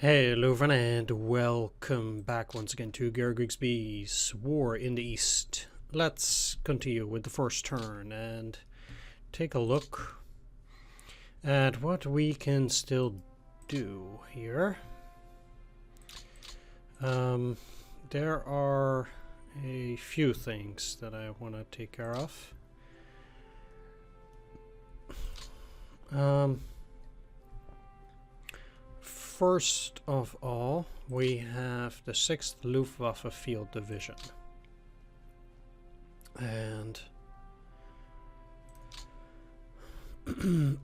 Hello everyone and welcome back once again to Gary Grigsby's War in the East. Let's continue with the first turn and take a look at what we can still do here. There are a few things that I want to take care of. First of all, we have the 6th Luftwaffe Field Division. And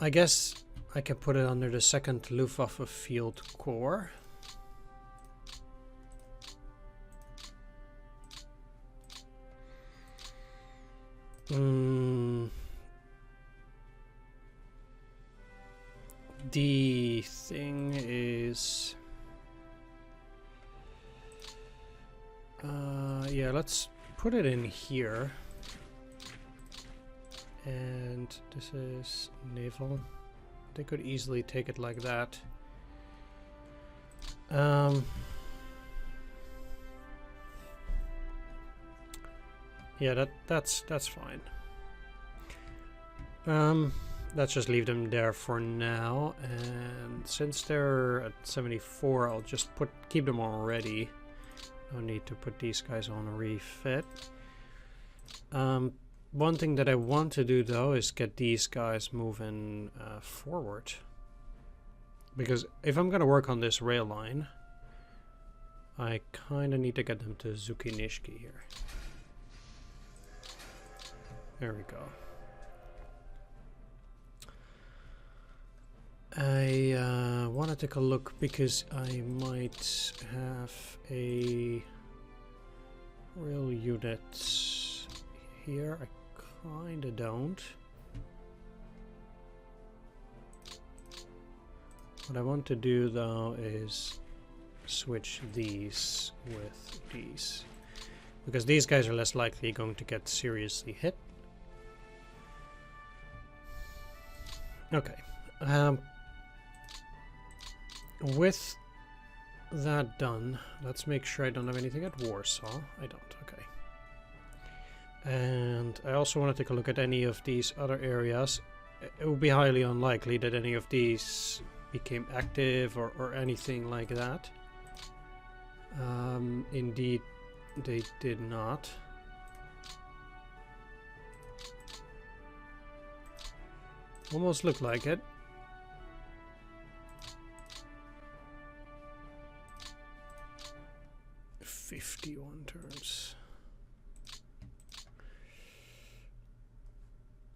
I guess I can put it under the 2nd Luftwaffe Field Corps. The thing is, yeah, let's put it in here. And this is naval. They could easily take it like that. Yeah, that's fine. Let's just leave them there for now, and since they're at 74, I'll just keep them on ready. No need to put these guys on a refit. One thing that I want to do though is get these guys moving forward, because if I'm gonna work on this rail line, I kind of need to get them to Zukinishki here. There we go. I want to take a look because I might have a rail unit here. I kind of don't. What I want to do though is switch these with these, because these guys are less likely going to get seriously hit. Okay. With that done, let's make sure I don't have anything at Warsaw. I don't, okay. And I also want to take a look at any of these other areas. It would be highly unlikely that any of these became active or anything like that. Indeed, they did not. Almost looked like it. Turns.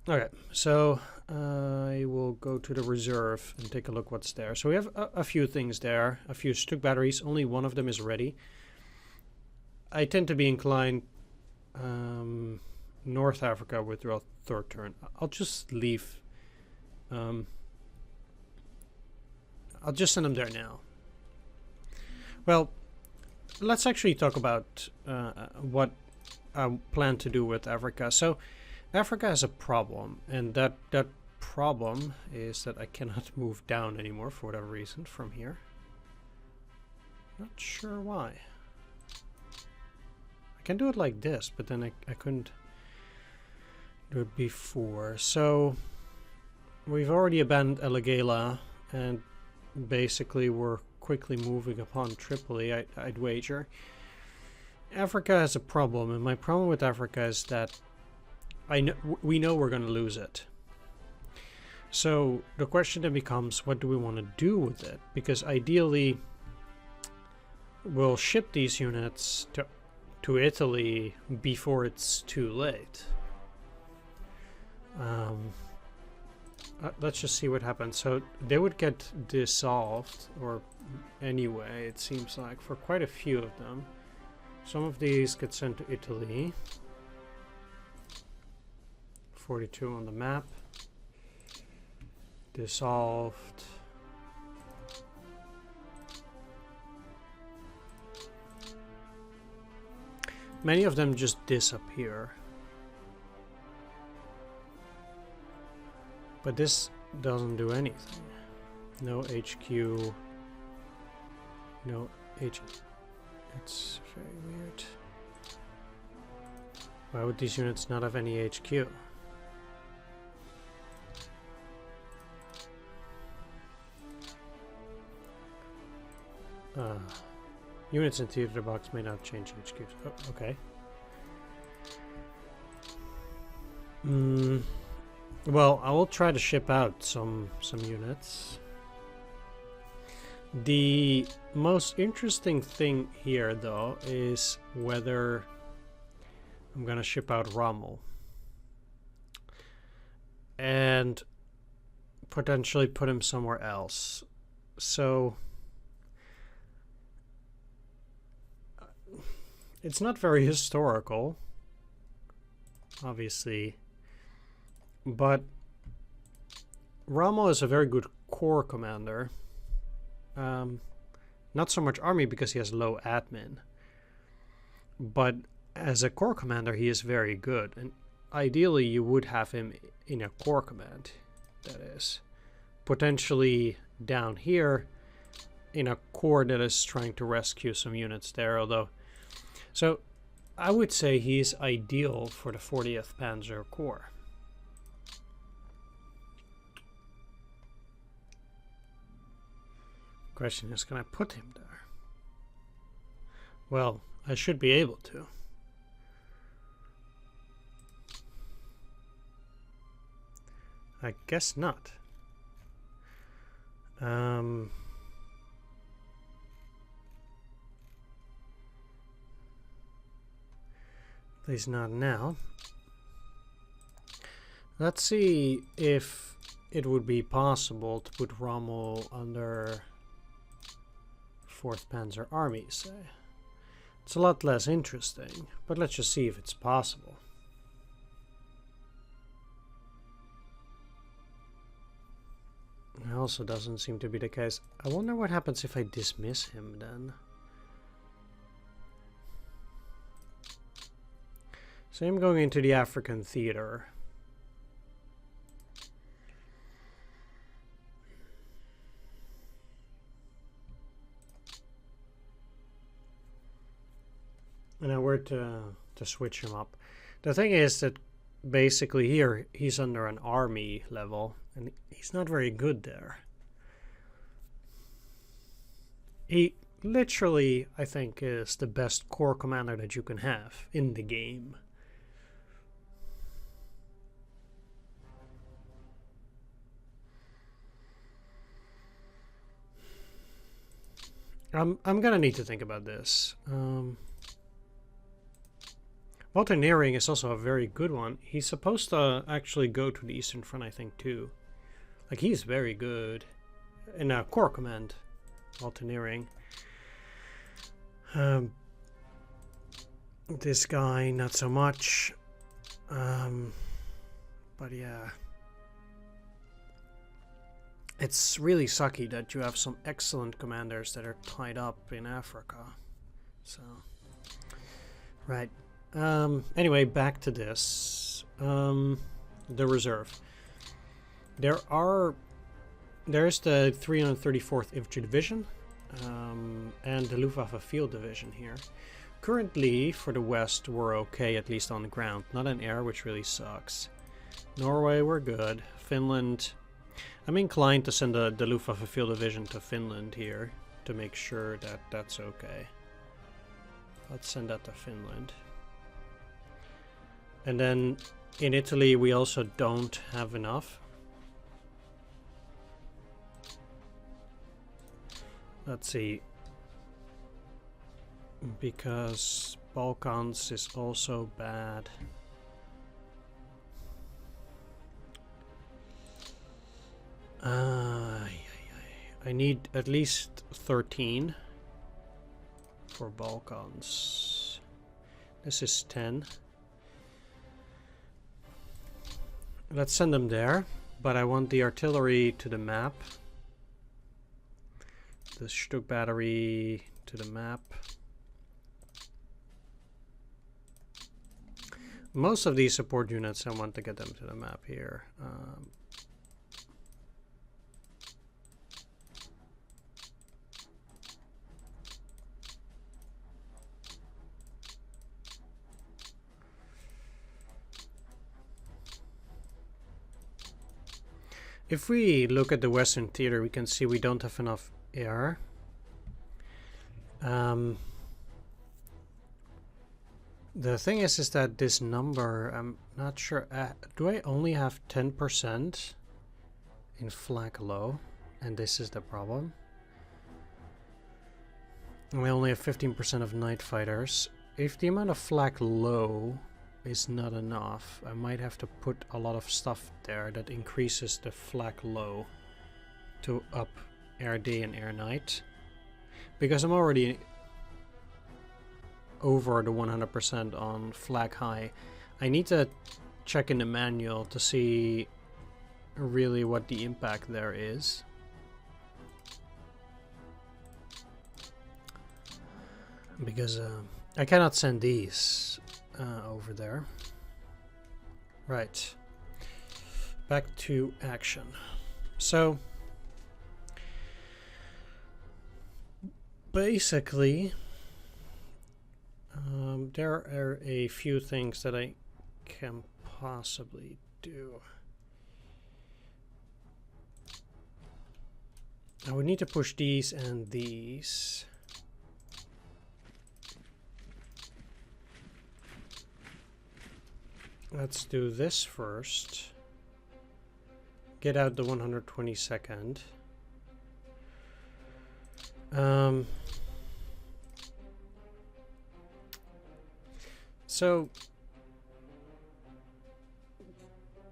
Okay, so I will go to the reserve and take a look what's there. So we have a few things there, a few Stuk batteries. Only one of them is ready. I tend to be inclined North Africa with the third turn. I'll just leave. I'll just send them there now. Well, let's actually talk about what I plan to do with Africa. So Africa has a problem, and that problem is that I cannot move down anymore for whatever reason from here. Not sure why. I can do it like this, but then I couldn't do it before. So we've already abandoned Eligela, and basically we're quickly moving upon Tripoli, I'd wager. Africa has a problem, and my problem with Africa is that we know we're going to lose it. So the question then becomes, what do we want to do with it? Because ideally, we'll ship these units to Italy before it's too late. Let's just see what happens. So they would get dissolved, or anyway, it seems like, for quite a few of them. Some of these get sent to Italy. 42 on the map. Dissolved. Many of them just disappear. But this doesn't do anything. No HQ. No H. It's very weird. Why would these units not have any HQ? Units in theater box may not change HQs. Oh, okay. Well, I will try to ship out some units. The most interesting thing here, though, is whether I'm gonna ship out Rommel and potentially put him somewhere else. So it's not very historical, obviously, but Rommel is a very good corps commander. Not so much army because he has low admin, but as a corps commander he is very good, and ideally you would have him in a corps command, that is potentially down here in a corps that is trying to rescue some units there. Although, so I would say he's ideal for the 40th Panzer Corps. Question is, can I put him there? Well, I should be able to. I guess not. At least not now. Let's see if it would be possible to put Rommel under 4th Panzer Army, say. It's a lot less interesting, but let's just see if it's possible. It also doesn't seem to be the case. I wonder what happens if I dismiss him then. So I'm going into the African theater. And I were to switch him up. The thing is that basically here he's under an army level and he's not very good there. He literally, I think, is the best corps commander that you can have in the game. I'm gonna need to think about this. Winternebel is also a very good one. He's supposed to actually go to the Eastern Front, I think, too. Like, he's very good in a corps command, Winternebel. This guy, not so much. But yeah. It's really sucky that you have some excellent commanders that are tied up in Africa. So, right. Anyway, back to this. The reserve. There's the 334th Infantry Division and the Luftwaffe Field Division here. Currently, for the West, we're okay, at least on the ground. Not in air, which really sucks. Norway, we're good. Finland, I'm inclined to send the Luftwaffe Field Division to Finland here to make sure that that's okay. Let's send that to Finland. And then in Italy, we also don't have enough. Let's see. Because Balkans is also bad. I need at least 13 for Balkans. This is 10. Let's send them there, but I want the artillery to the map. The Stuck battery to the map. Most of these support units, I want to get them to the map here. If we look at the Western Theater, we can see we don't have enough air. The thing is that this number, I'm not sure. Do I only have 10% in flag low? And this is the problem. We only have 15% of night fighters. If the amount of flag low is not enough, I might have to put a lot of stuff there that increases the flag low to up air day and air night. Because I'm already over the 100% on flag high. I need to check in the manual to see really what the impact there is. Because I cannot send these over there. Right. Back to action. So basically there are a few things that I can possibly do. I would need to push these and these. Let's do this first. Get out the 122nd. So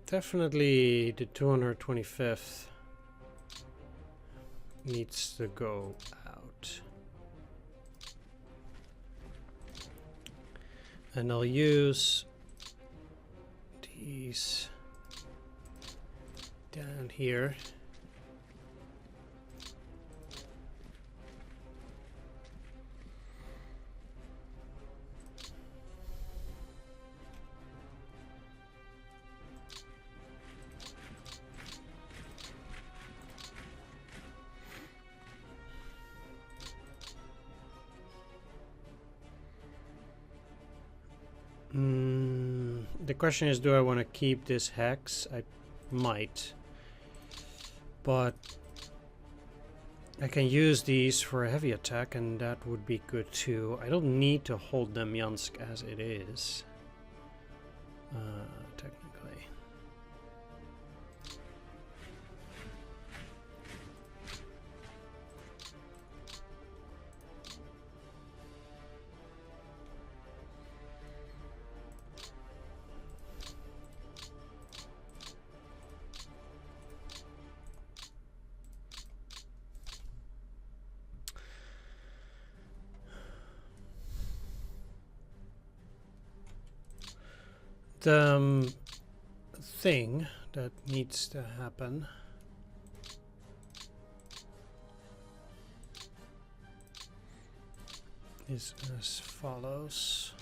definitely the 225th needs to go out. And I'll use these down here. The question is, do I want to keep this hex? I might. But I can use these for a heavy attack, and that would be good too. I don't need to hold Demyansk as it is. Technically. The thing that needs to happen is as follows.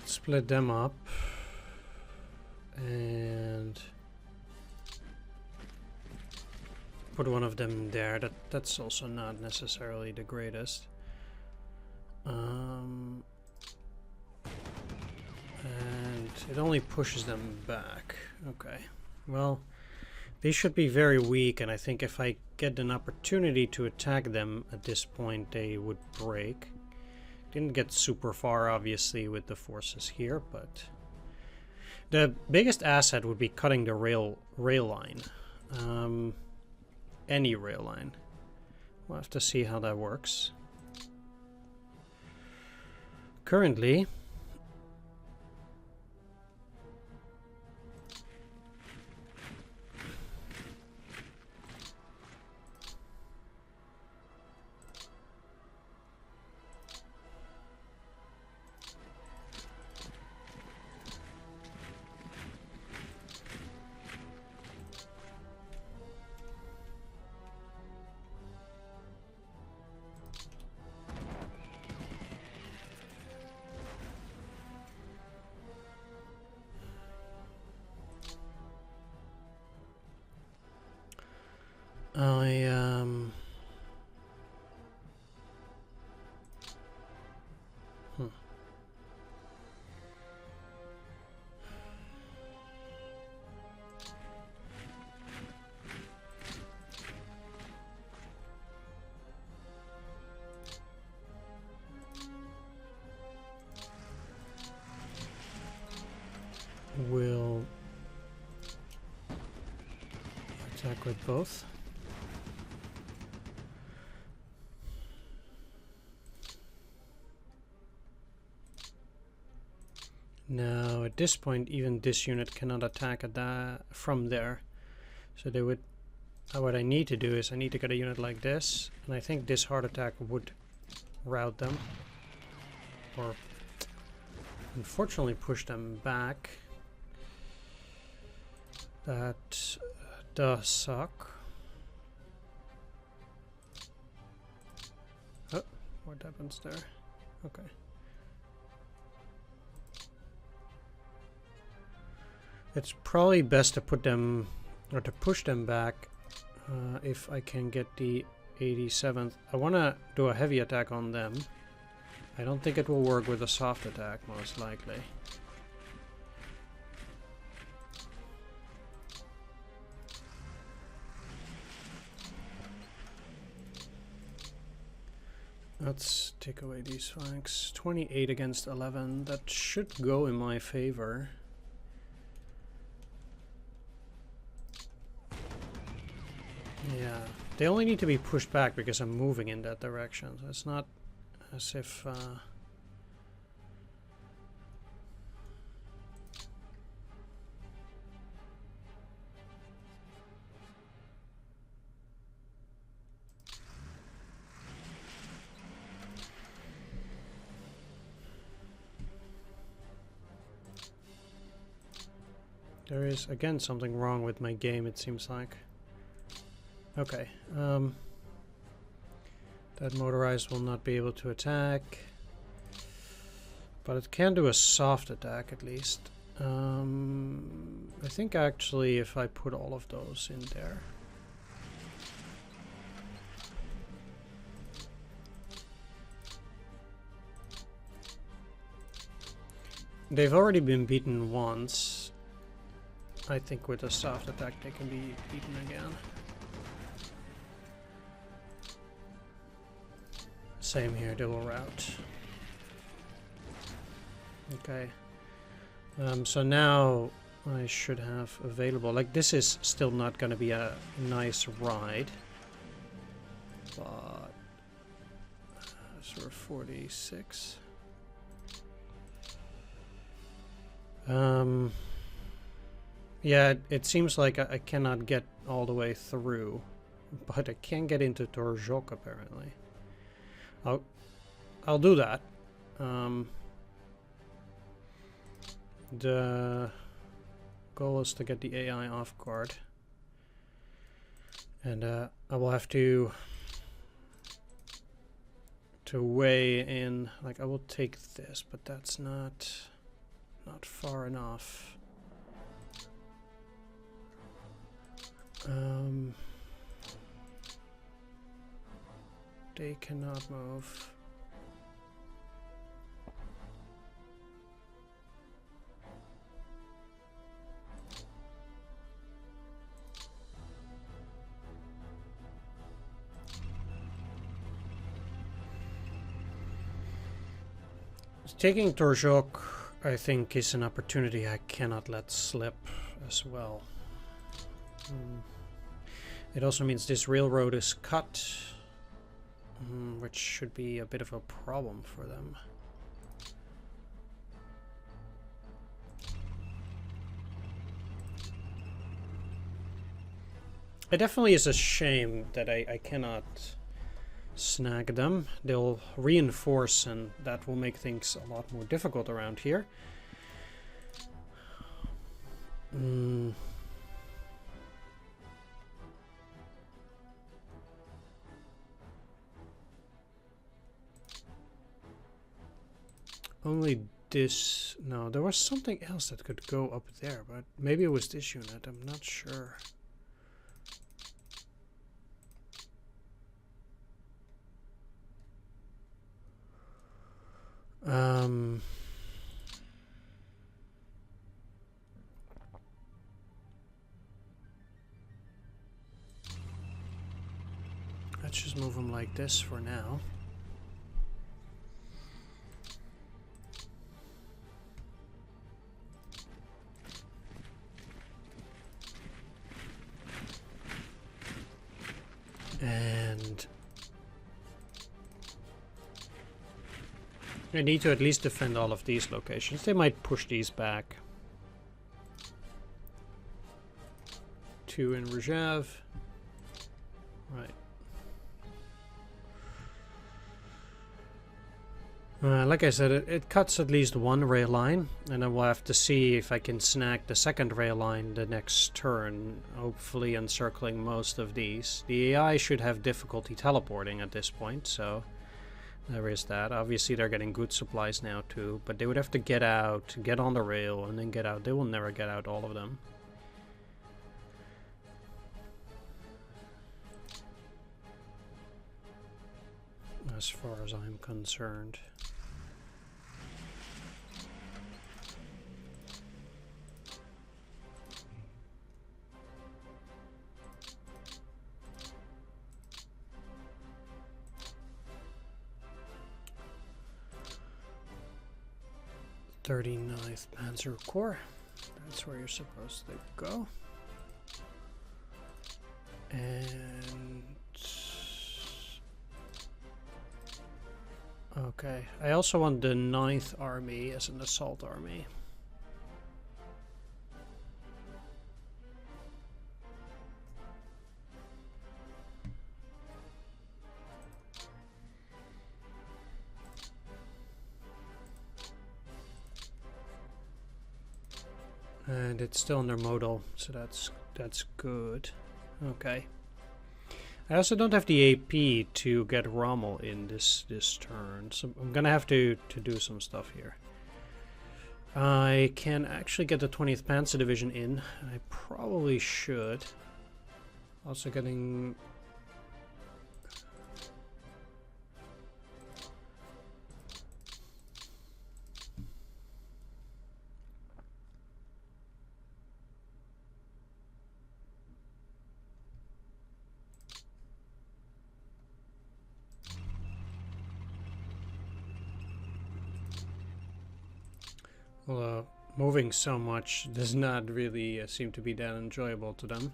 Split them up and put one of them there. That's also not necessarily the greatest. And it only pushes them back. Okay. Well, they should be very weak, and I think if I get an opportunity to attack them at this point, they would break. Didn't get super far, obviously, with the forces here, but the biggest asset would be cutting the rail line. Any rail line. We'll have to see how that works. Currently, will attack with both. Now at this point even this unit cannot attack at that from there, so they would what I need to do is I need to get a unit like this, and I think this hard attack would rout them or unfortunately push them back. That does suck. Oh, what happens there? Okay. It's probably best to put them, or to push them back if I can get the 87th. I want to do a heavy attack on them. I don't think it will work with a soft attack, most likely. Let's take away these flanks. 28 against 11. That should go in my favor. Yeah, they only need to be pushed back because I'm moving in that direction. So it's not as if... there is, again, something wrong with my game, it seems like. Okay, that motorized will not be able to attack, but it can do a soft attack at least. I think actually if I put all of those in there. They've already been beaten once. I think with a soft attack they can be beaten again. Same here, double rout. Okay. So now I should have available, like this is still not going to be a nice ride, but sort of 46. Yeah, it seems like I cannot get all the way through, but I can get into Torzhok apparently. I'll do that. The goal is to get the AI off guard, and I will have to weigh in. Like I will take this, but that's not far enough. They cannot move. Taking Torzhok, I think, is an opportunity I cannot let slip as well. It also means this railroad is cut. which should be a bit of a problem for them. It definitely is a shame that I cannot snag them. They'll reinforce, and that will make things a lot more difficult around here. Only this... No, there was something else that could go up there, but maybe it was this unit. I'm not sure. Let's just move them like this for now. And I need to at least defend all of these locations. They might push these back. 2 in Rzhev. Right. Like I said, it cuts at least one rail line, and then we'll have to see if I can snag the second rail line the next turn, hopefully encircling most of these. The AI should have difficulty teleporting at this point, so there is that. Obviously they're getting good supplies now too, but they would have to get out, get on the rail, and then get out. They will never get out, all of them. As far as I'm concerned. (39th Panzer Corps). That's where you're supposed to go. And okay, I also want the 9th Army as an assault army. And it's still under modal, so that's good. Okay. I also don't have the AP to get Rommel in this turn, so I'm gonna have to do some stuff here. I can actually get the 20th Panzer Division in, and I probably should. Also getting... Well, moving so much does not really seem to be that enjoyable to them,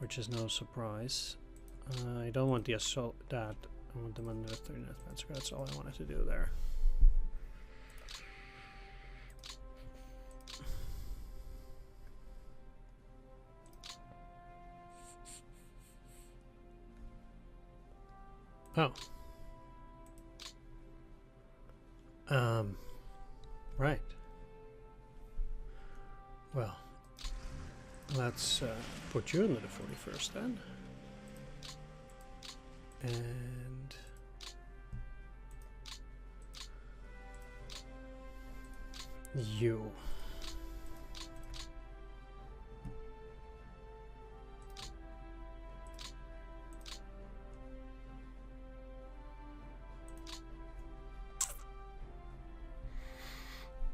which is no surprise. I don't want the assault that. I want them under the 39th Panzer. That's all I wanted to do there. Oh. Right. Well, let's put you into the 41st then. And you.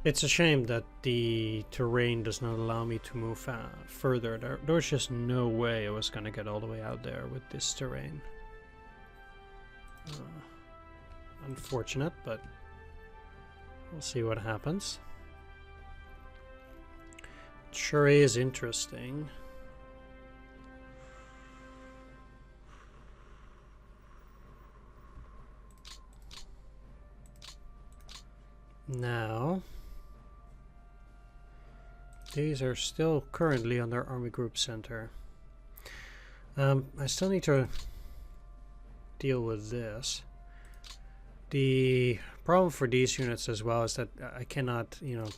It's a shame that the terrain does not allow me to move further. There was just no way I was going to get all the way out there with this terrain. Unfortunate, but we'll see what happens. It sure is interesting. Now, these are still currently on their army group center. I still need to deal with this. The problem for these units as well is that I cannot, you know...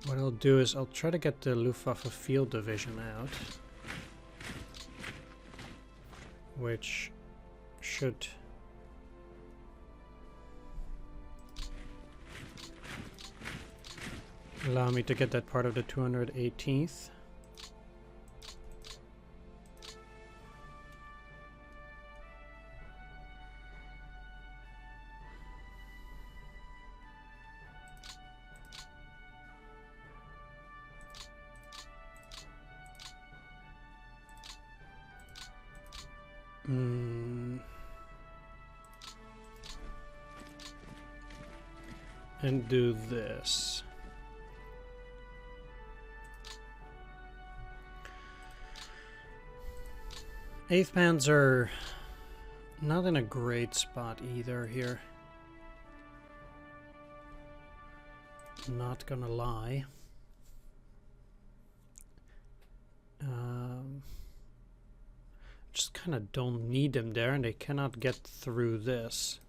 What I'll do is I'll try to get the Luftwaffe Field Division out, which should allow me to get that part of the 218th. And do this. Eighth Panzer, not in a great spot either here. Not gonna lie. Just kind of don't need them there, and they cannot get through this.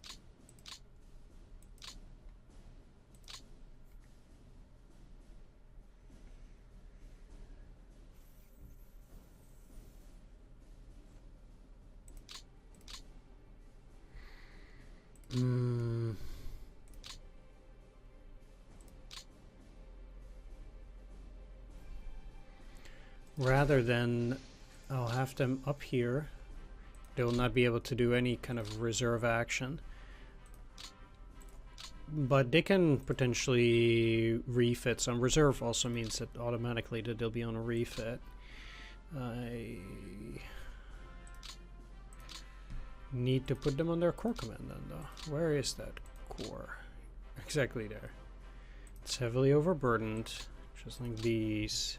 Rather than I'll have them up here, they will not be able to do any kind of reserve action. But they can potentially refit some. Reserve also means that automatically that they'll be on a refit. I need to put them on their core command then, though. Where is that core? Exactly there. It's heavily overburdened, just like these.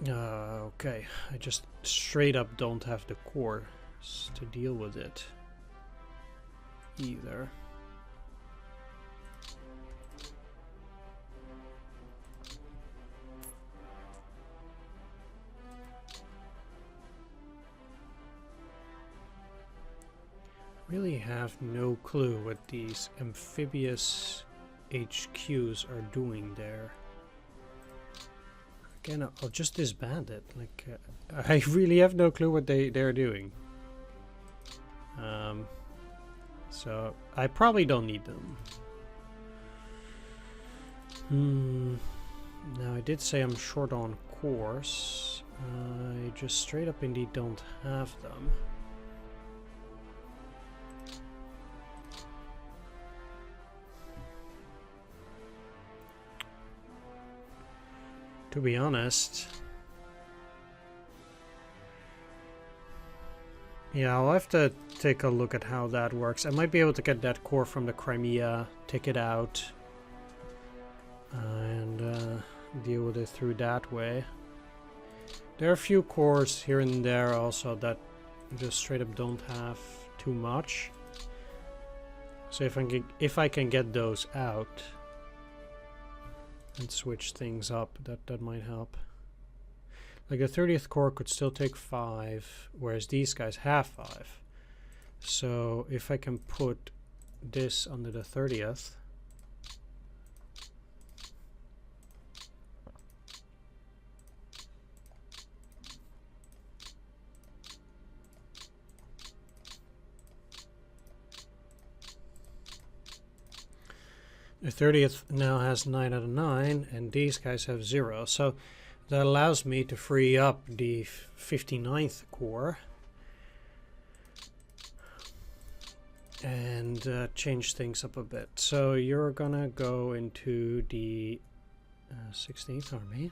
Okay, I just straight up don't have the cores to deal with it either. Really have no clue what these amphibious HQs are doing there. Again, I'll just disband it. Like, I really have no clue what they're doing. So I probably don't need them. Now I did say I'm short on cores. I just straight up indeed don't have them. To be honest, yeah, I'll have to take a look at how that works. I might be able to get that core from the Crimea, take it out, and deal with it through that way. There are a few cores here and there also that just straight up don't have too much. So if I can get those out and switch things up, that might help. Like the 30th Corps could still take 5, whereas these guys have 5. So if I can put this under the 30th, the 30th now has 9 out of 9, and these guys have 0. So that allows me to free up the 59th Corps and change things up a bit. So you're gonna go into the 16th Army.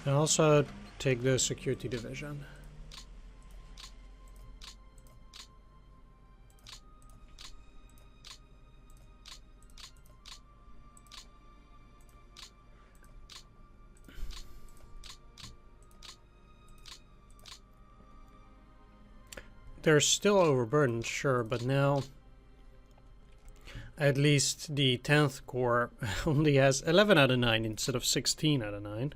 And also take the security division. They're still overburdened, sure, but now at least the 10th Corps only has 11 out of 9 instead of 16 out of 9.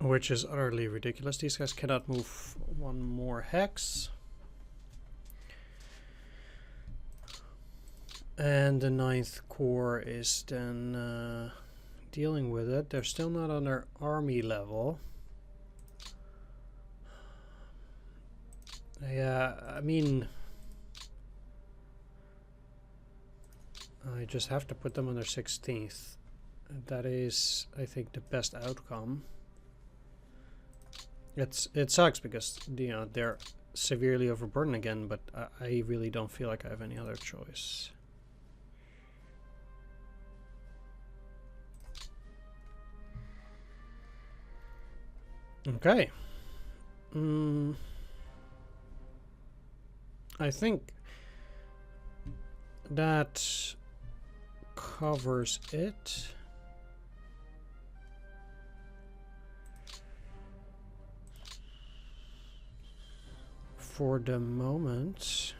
Which is utterly ridiculous. These guys cannot move one more hex. And the 9th Corps is then dealing with it. They're still not on their army level. Yeah, I mean, I just have to put them on their 16th. That is, I think, the best outcome. It sucks because, you know, they're severely overburdened again, but I really don't feel like I have any other choice. Okay. I think that covers it. For the moment.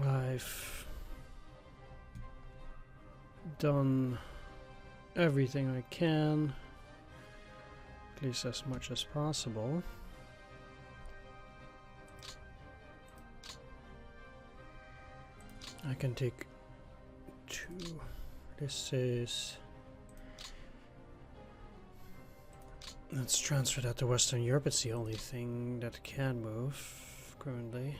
I've done everything I can, at least as much as possible. I can take 2. This is... Let's transfer that to Western Europe. It's the only thing that can move currently.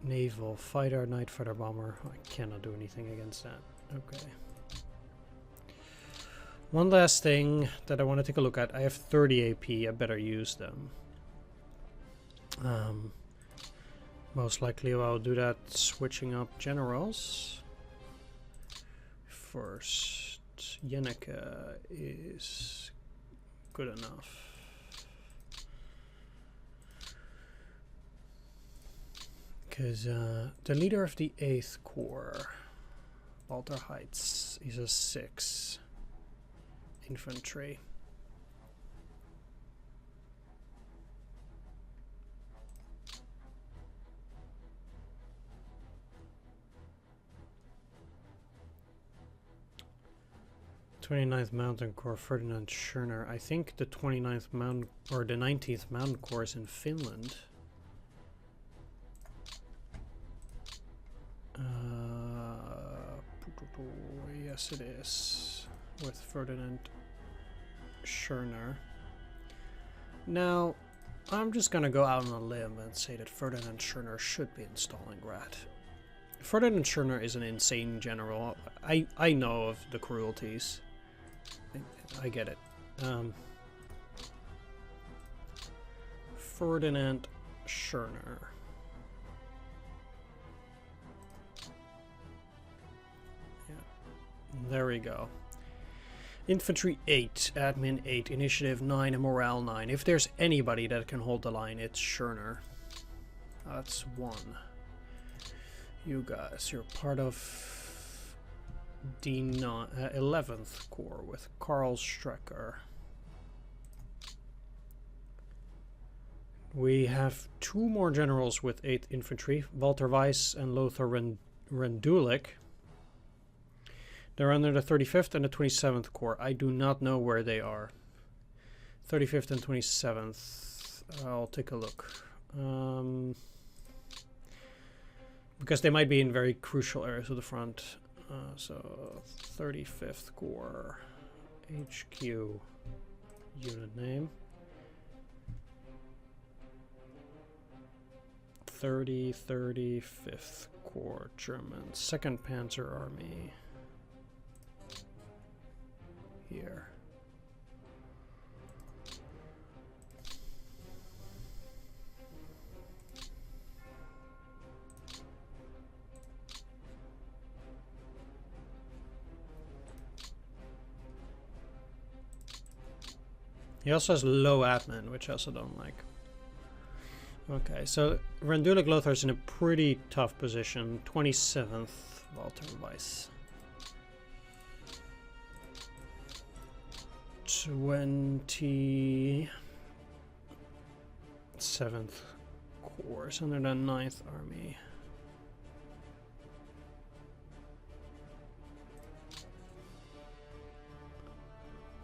Naval fighter, night fighter bomber. I cannot do anything against that. Okay. One last thing that I want to take a look at. I have 30 AP. I better use them. Most likely I'll do that switching up generals. First, Yeneke is good enough. Because the leader of the 8th Corps, Walter Heights, is a 6 infantry. th Mountain Corps, Ferdinand Schörner. I think the 29th Mountain, or the 19th Mountain Corps is in Finland. Yes, it is, with Ferdinand Schörner. Now, I'm just gonna go out on a limb and say that Ferdinand Schörner should be in Stalingrad. Ferdinand Schörner is an insane general. I know of the cruelties. I get it. Ferdinand Schörner. Yeah, there we go. Infantry 8, Admin 8, Initiative 9, and Morale 9. If there's anybody that can hold the line, it's Schörner. That's 1. You guys, you're part of the 11th Corps with Karl Strecker. We have 2 more generals with 8th Infantry, Walter Weiss and Lothar Rendulic. They're under the 35th and the 27th Corps. I do not know where they are. 35th and 27th. I'll take a look. Because they might be in very crucial areas of the front. So 35th Corps HQ unit name 35th Corps German 2nd Panzer Army. He also has low admin, which I also don't like. Okay, so Randulik Lothar's in a pretty tough position. 27th, Walter Weiss. 27th Corps under the 9th Army.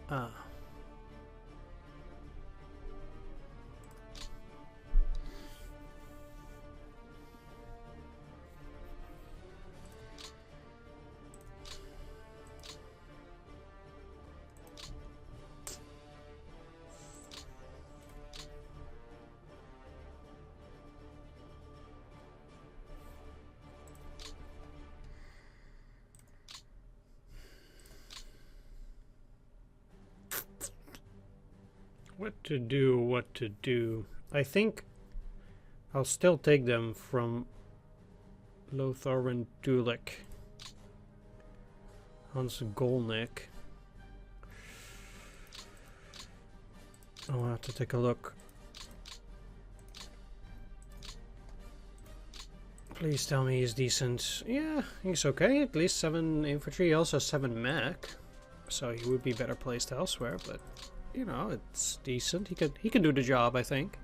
Ah. What to do, what to do. I think I'll still take them from Lothar and Dulik. Hans Golnik. I'll have to take a look. Please tell me he's decent. Yeah, he's okay. At least 7 infantry, also 7 mech. So he would be better placed elsewhere, but you know, it's decent. He can do the job, I think.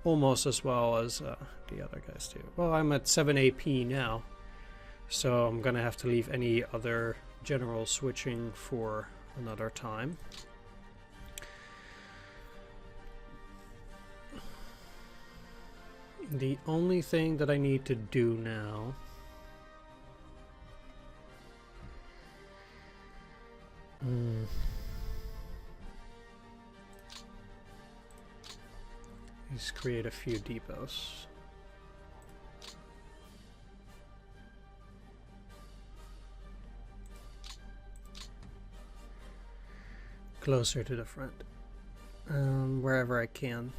Almost as well as the other guys do. Well, I'm at 7 AP now, so I'm gonna have to leave any other general switching for another time. The only thing that I need to do now is create a few depots. Closer to the front, wherever I can.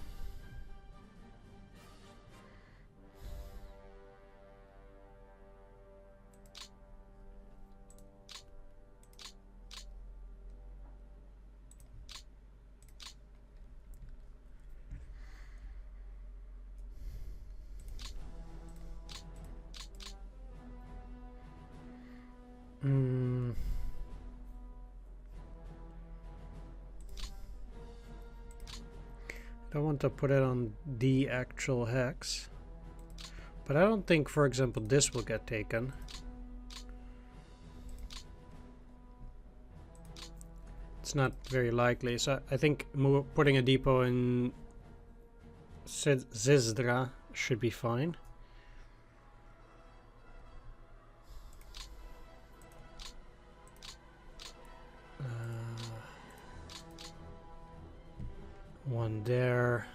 Don't want to put it on the actual hex, but I don't think, for example, this will get taken. It's not very likely, so I think putting a depot in Zizdra should be fine. One there.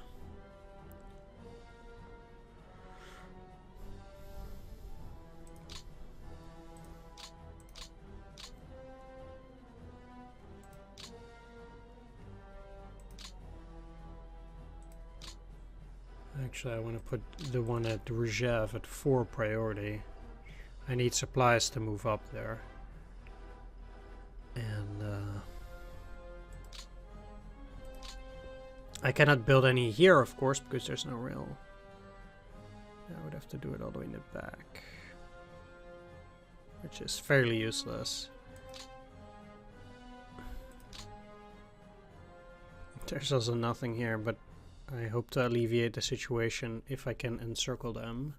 Actually, I want to put the one at Rzhev at 4 priority. I need supplies to move up there. And I cannot build any here, of course, because there's no rail. I would have to do it all the way in the back, which is fairly useless. There's also nothing here, but I hope to alleviate the situation if I can encircle them.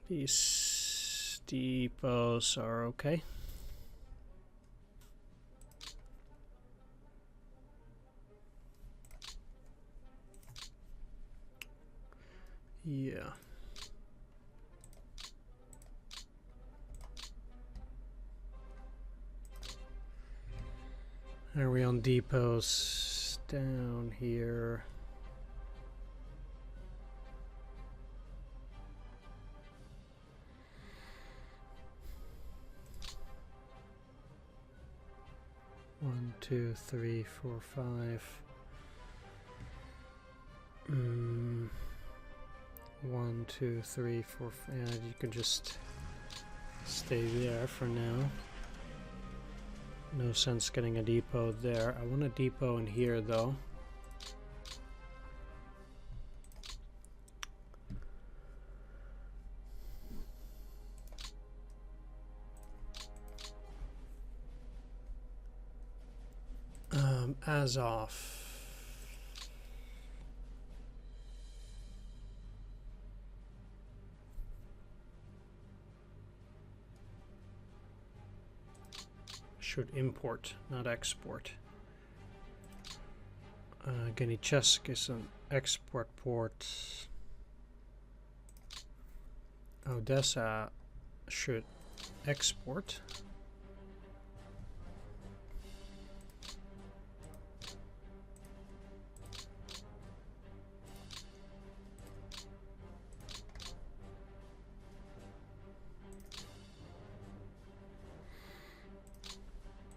These depots are okay. Yeah. Are we on depots down here? One, two, three, four, 5. 1, 2, 3, 4, 5. Yeah, you can just stay there for now. No sense getting a depot there. I want a depot in here though. Azov. Should import, not export. Genichesk is an export port. Odessa should export.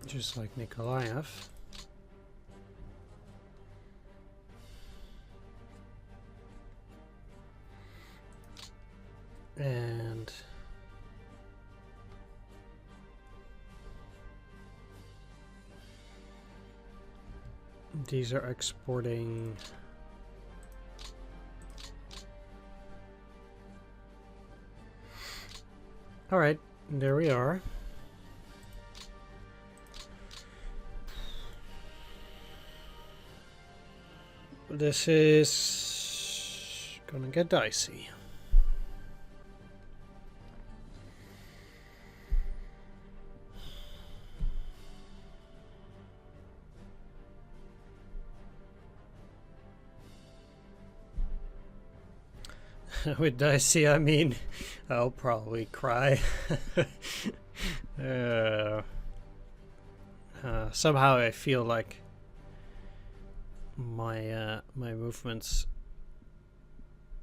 Just like Nikolaev. And these are exporting. All right, there we are. This is gonna get dicey. With dicey, I mean, I'll probably cry. Somehow I feel like my movements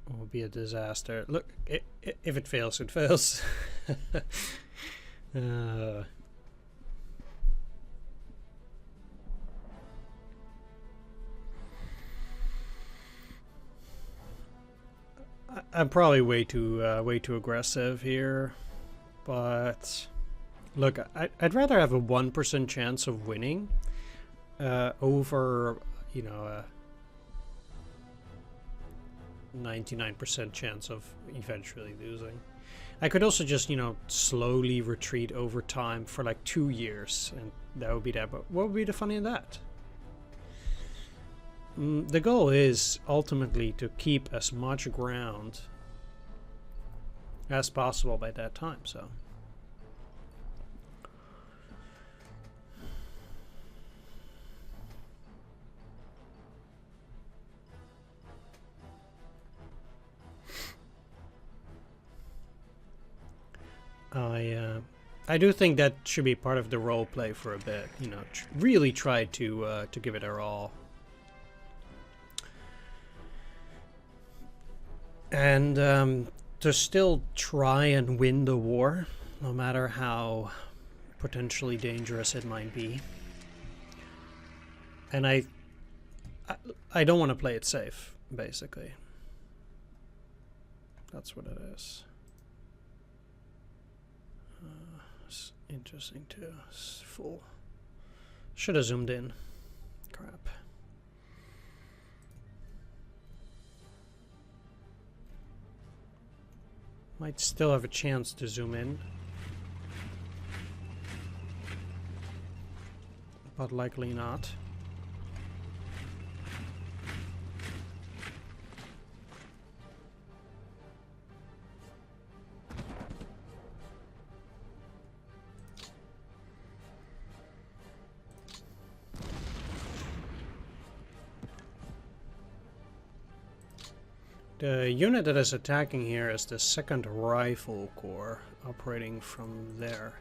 will be a disaster. Look, if it fails, it fails. I'm probably way too aggressive here, but look, I'd rather have a 1% chance of winning over, you know, a 99% chance of eventually losing. I could also just, you know, slowly retreat over time for like 2 years, and that would be that. But what would be the fun in that? The goal is ultimately to keep as much ground as possible by that time, so. I do think that should be part of the role play for a bit, you know, really try to give it our all. And to still try and win the war, no matter how potentially dangerous it might be. And I don't want to play it safe, basically. That's what it is. It's interesting too. It's full. Should have zoomed in. Crap. Might still have a chance to zoom in, but likely not. The unit that is attacking here is the 2nd Rifle Corps, operating from there,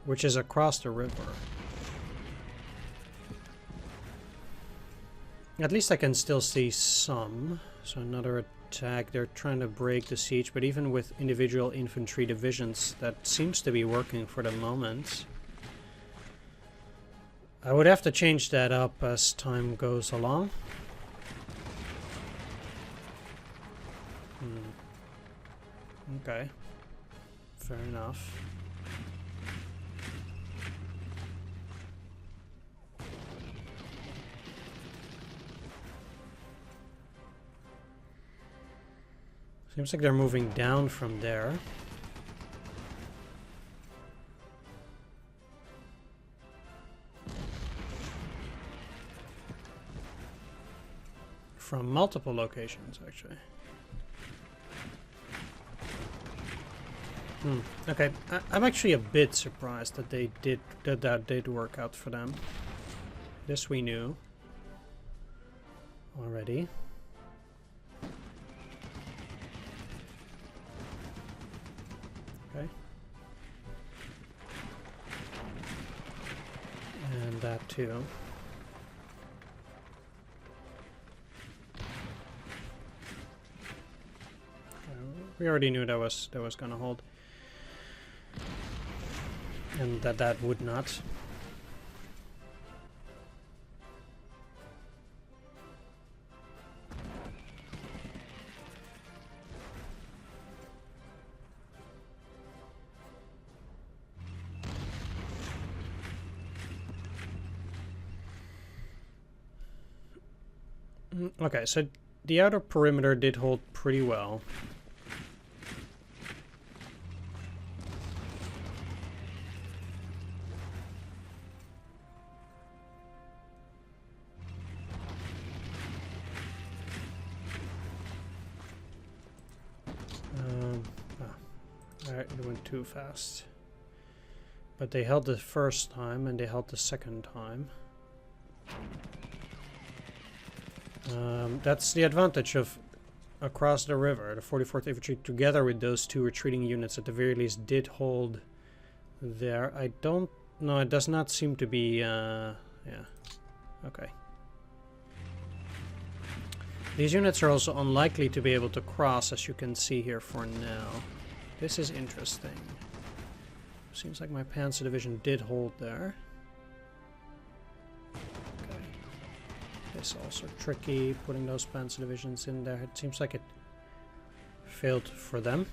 which is across the river. At least I can still see some. So another attack. They're trying to break the siege, but even with individual infantry divisions, that seems to be working for the moment. I would have to change that up as time goes along. Okay, fair enough. Seems like they're moving down from there. From multiple locations, actually. Okay, I'm actually a bit surprised that that did work out for them. This we knew already. Okay. And that too. We already knew that was gonna hold. And that would not. Okay, so the outer perimeter did hold pretty well. It went too fast. But they held the first time and they held the second time. That's the advantage of across the river. The 44th Infantry, together with those two retreating units, at the very least did hold there. I don't know, it does not seem to be... yeah. Okay. These units are also unlikely to be able to cross, as you can see here for now. This is interesting. Seems like my Panzer division did hold there. Okay. This also tricky, putting those Panzer divisions in there. It seems like it failed for them.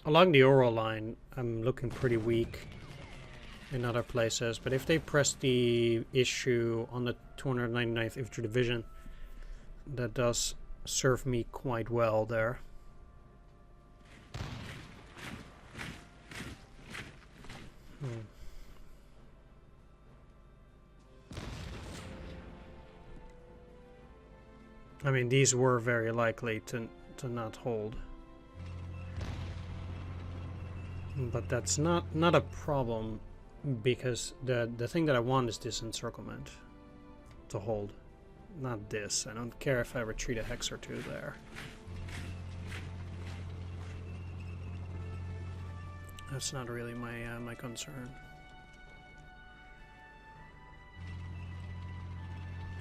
Along the Ural line, I'm looking pretty weak in other places, but if they press the issue on the 299th Infantry Division, that does serve me quite well there. I mean, these were very likely to not hold. But that's not a problem, because the thing that I want is this encirclement to hold, not this. I don't care if I retreat a hex or two there. That's not really my concern.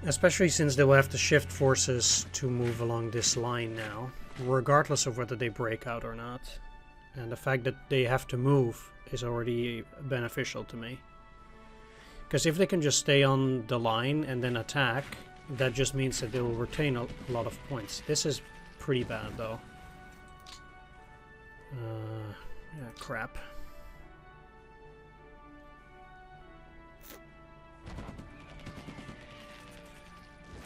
Especially since they will have to shift forces to move along this line now, regardless of whether they break out or not. And the fact that they have to move is already beneficial to me. Because if they can just stay on the line and then attack, that just means that they will retain a lot of points. This is pretty bad, though. Yeah, crap.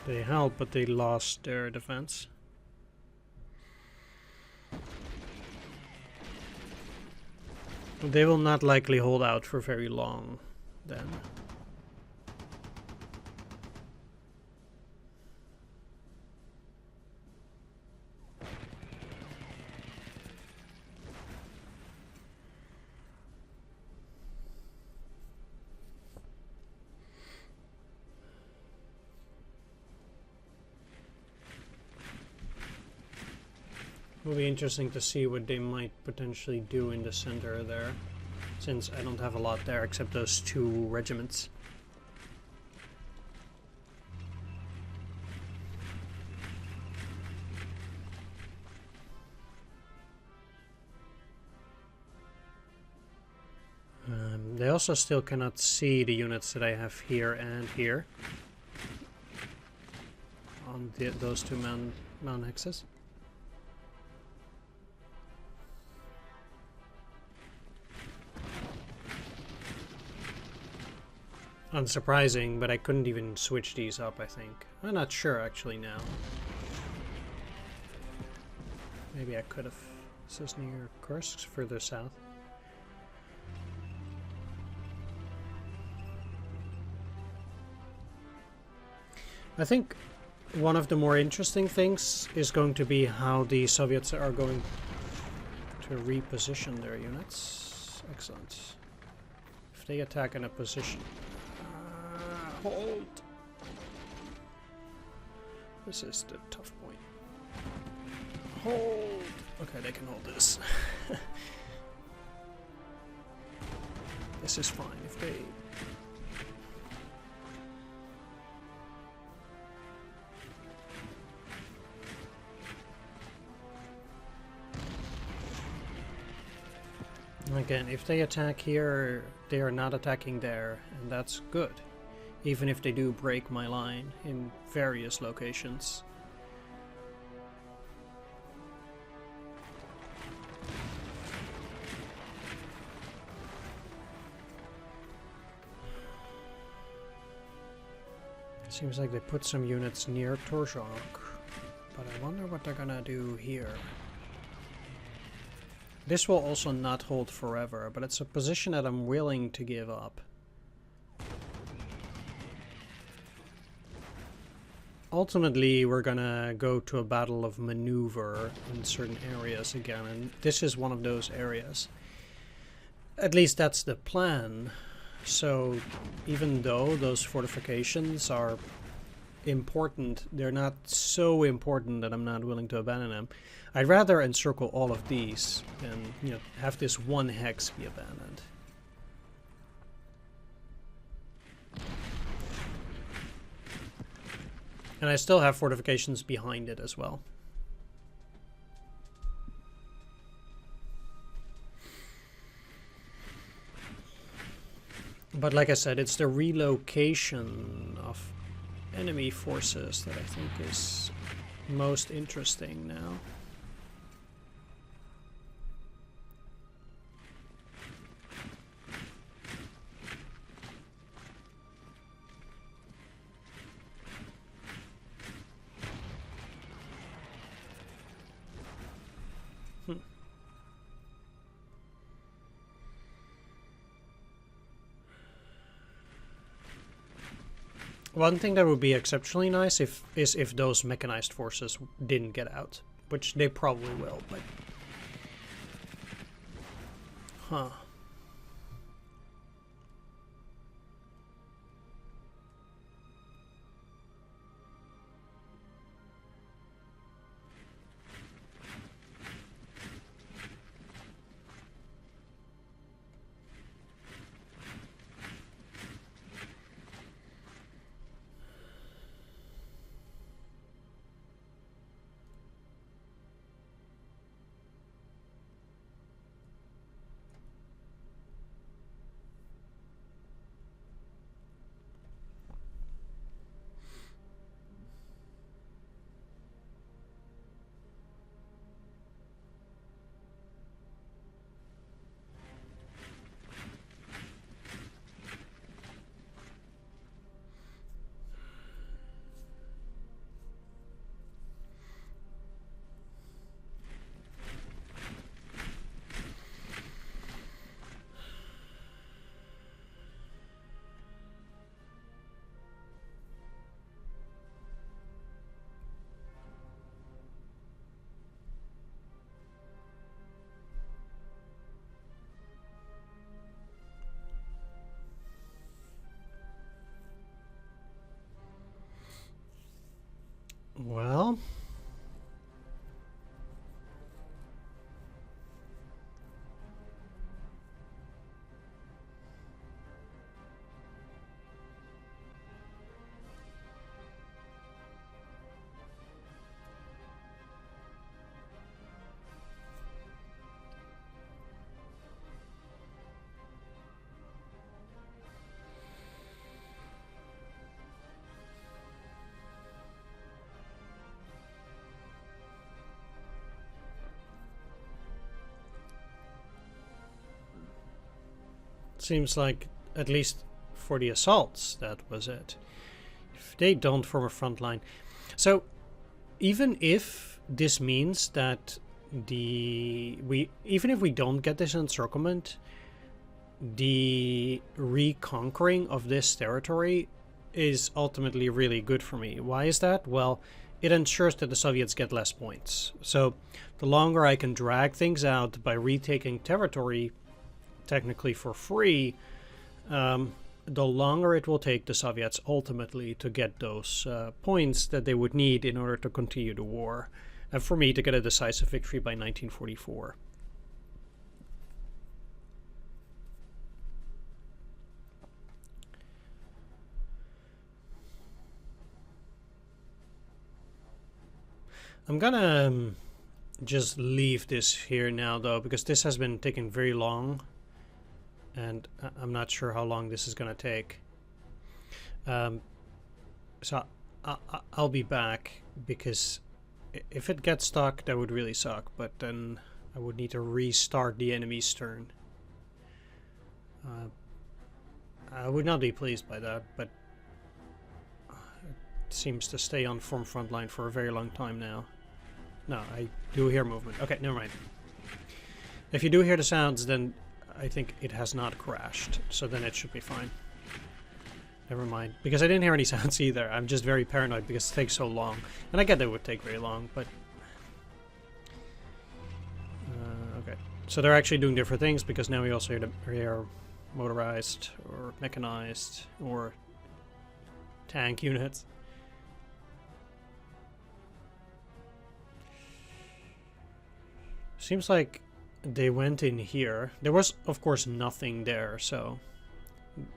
They held, but they lost their defense. They will not likely hold out for very long, then. Will be interesting to see what they might potentially do in the center there, since I don't have a lot there except those two regiments. They also still cannot see the units that I have here and here on those two mountain axes. Unsurprising, but I couldn't even switch these up, I think. I'm not sure actually now. Maybe I could have. This is near Kursk, further south. I think one of the more interesting things is going to be how the Soviets are going to reposition their units. Excellent. If they attack in a position... hold! This is the tough point. Hold! Okay, they can hold this. This is fine if they... Again, if they attack here, they are not attacking there, and that's good. Even if they do break my line in various locations. Seems like they put some units near Torzhok, but I wonder what they're gonna do here. This will also not hold forever, but it's a position that I'm willing to give up. Ultimately, we're gonna go to a battle of maneuver in certain areas again, and this is one of those areas. At least that's the plan. So, even though those fortifications are important, they're not so important that I'm not willing to abandon them. I'd rather encircle all of these than, you know, have this one hex be abandoned. And I still have fortifications behind it as well. But like I said, it's the relocation of enemy forces that I think is most interesting now. One thing that would be exceptionally nice is if those mechanized forces didn't get out, which they probably will, but... Huh. Well... Seems like, at least for the assaults, that was it. If they don't form a front line. So, even if this means that even if we don't get this encirclement, the reconquering of this territory is ultimately really good for me. Why is that? Well, it ensures that the Soviets get less points. So the longer I can drag things out by retaking territory, technically for free, the longer it will take the Soviets ultimately to get those points that they would need in order to continue the war, and for me to get a decisive victory by 1944. I'm gonna just leave this here now, though, because this has been taking very long, and I'm not sure how long this is gonna take. So I'll be back, because if it gets stuck, that would really suck, but then I would need to restart the enemy's turn. I would not be pleased by that, but it seems to stay on front line for a very long time now. No, I do hear movement. Okay, never mind. If you do hear the sounds, then I think it has not crashed, so then it should be fine. Never mind. Because I didn't hear any sounds either. I'm just very paranoid because it takes so long. And I get that it would take very long, but... okay. So they're actually doing different things, because now we also hear motorized, or mechanized, or tank units. Seems like they went in here. There was, of course, nothing there, so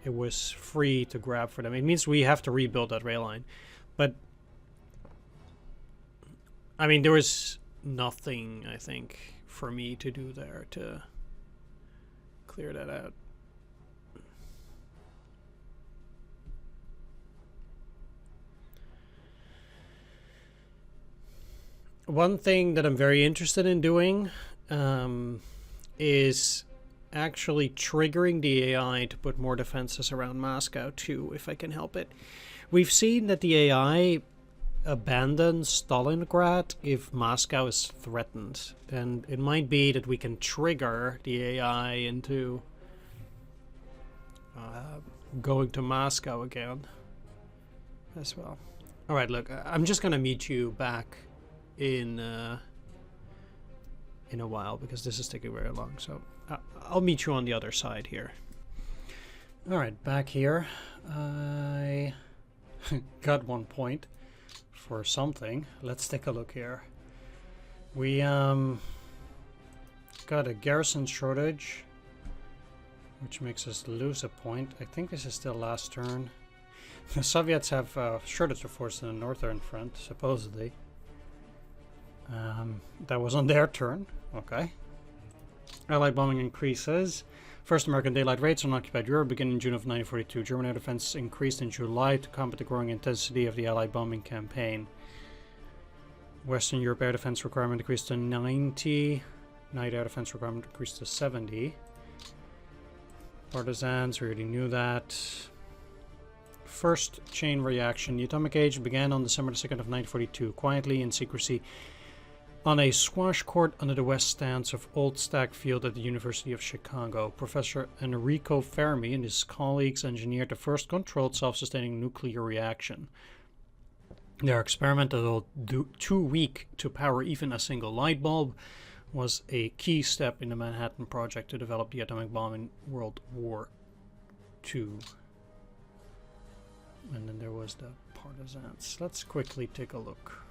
it was free to grab for them. It means we have to rebuild that rail line. But, I mean, there was nothing, I think, for me to do there to clear that out. One thing that I'm very interested in doing is actually triggering the AI to put more defenses around Moscow too, if I can help it. We've seen that the AI abandons Stalingrad if Moscow is threatened, and it might be that we can trigger the AI into going to Moscow again as well. Alright, look, I'm just gonna meet you back in a while, because this is taking very long, so I'll meet you on the other side here. Alright, back here. I got 1 point for something. Let's take a look here. We got a garrison shortage, which makes us lose a point. I think this is still last turn. The Soviets have shortage of force in the northern front, supposedly. That was on their turn. Okay. Allied bombing increases. First American daylight raids on occupied Europe begin in June of 1942. German air defense increased in July to combat the growing intensity of the Allied bombing campaign. Western Europe air defense requirement increased to 90. Night air defense requirement increased to 70. Partisans, we already knew that. First chain reaction. The atomic age began on December 2nd of 1942, quietly in secrecy, on a squash court under the west stands of Old Stack Field at the University of Chicago. Professor Enrico Fermi and his colleagues engineered the first controlled self-sustaining nuclear reaction. Their experiment, although too weak to power even a single light bulb, was a key step in the Manhattan Project to develop the atomic bomb in World War II. And then there was the partisans. Let's quickly take a look.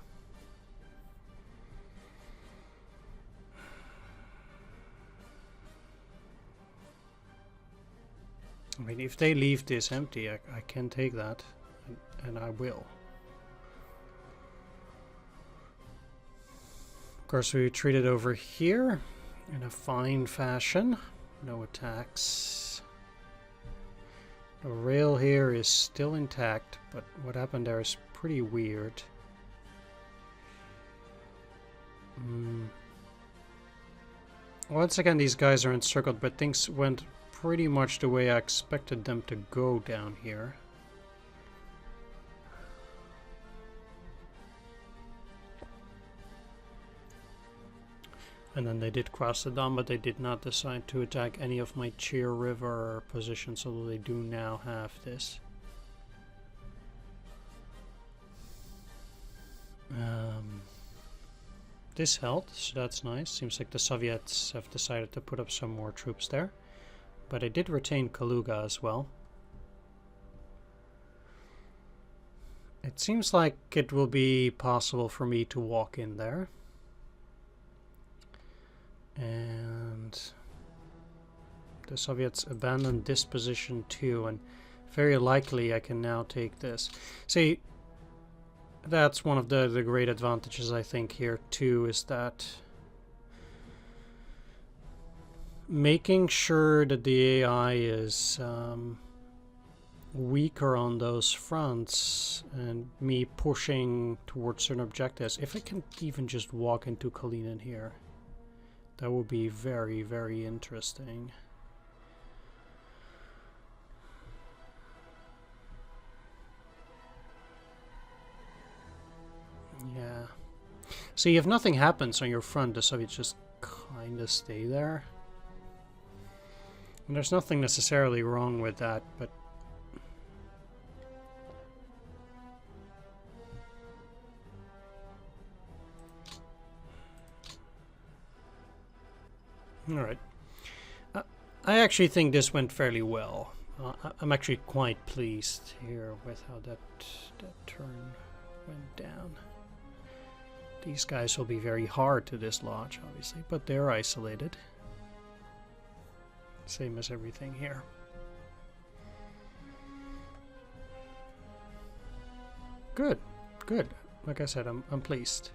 I mean, if they leave this empty, I can take that, and I will. Of course, we retreated over here in a fine fashion. No attacks. The rail here is still intact, but what happened there is pretty weird. Once again, these guys are encircled, but things went pretty much the way I expected them to go down here. And then they did cross the Don, but they did not decide to attack any of my Cheer River positions, although they do now have this. This held, so that's nice. Seems like the Soviets have decided to put up some more troops there. But I did retain Kaluga as well. It seems like it will be possible for me to walk in there. And the Soviets abandoned this position too, and very likely I can now take this. See, that's one of the great advantages I think here too, is that making sure that the AI is weaker on those fronts and me pushing towards certain objectives. If I can even just walk into Kalinin here, that would be very, very interesting. Yeah. See, if nothing happens on your front, the Soviets just kind of stay there. And there's nothing necessarily wrong with that, but... Alright. I actually think this went fairly well. I'm actually quite pleased here with how that turn went down. These guys will be very hard to dislodge, obviously, but they're isolated. Same as everything here. Good, good. Like I said, I'm pleased.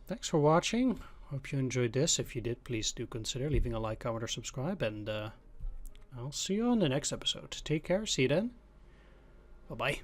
Thanks for watching. Hope you enjoyed this. If you did, please do consider leaving a like, comment, or subscribe, and I'll see you on the next episode. Take care. See you then. Bye-bye.